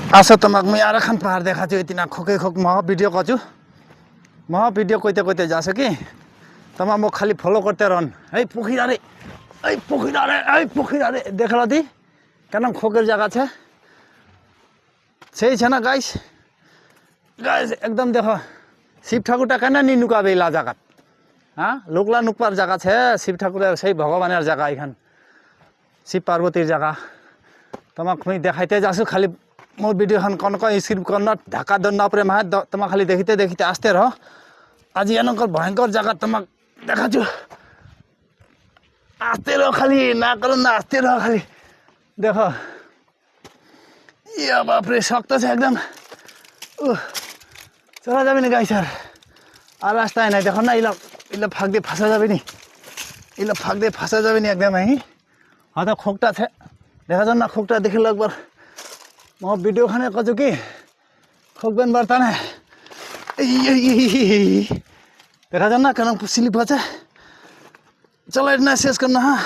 আসো তোমাক মই আর এখন পাহাড় দেখাচ্ছি ইতিনা খোকে খোক মহ ভিডিও করছু মহ ভিডিও কইতে কইতে যাছো কি তোমার মোক খালি ফলো করতে রন এই পুখিরারে দেখলা দি কেন খোকের জায়গা আছে সেই না গাইস গাইস একদম দেখো শিব ঠাকুরটা কেন নি নুকাবে এলা জায়গাত হ্যাঁ লোকলা নুকবার জায়গা আছে শিব ঠাকুরের সেই ভগবানের জায়গা এখান শিব পার্বতীর জায়গা তোমাক মই দেখাইতে যাচ্ছ খালি मोर वीडियो कौन स्क्रीन कॉर्नर ढाका दन्ना परे माहे तुम खाली देखते देखते आसते रहो आज एनकर भयंकर जगह तुम देखा आसते रहो खाली ना करो ना आसते रहो खाली देखो ये बापरे शक्त से एकदम चला जाबे नी गाइस আর রাস্তায় নাই দেখো না ইলা ফাঁক দিয়ে ফাঁসা যাবে নি ইলা ফাঁক দিয়ে ফাঁসা যাবে নি একদম হয়তো খোকটা আছে দেখা যান না খোকটা দেখে একবার মো ভিডিও খানে কত কি খোকবেন বার্তানে দেখা যান না কেন স্লিপ আছে চলো এটা শেষ কর না হ্যাঁ।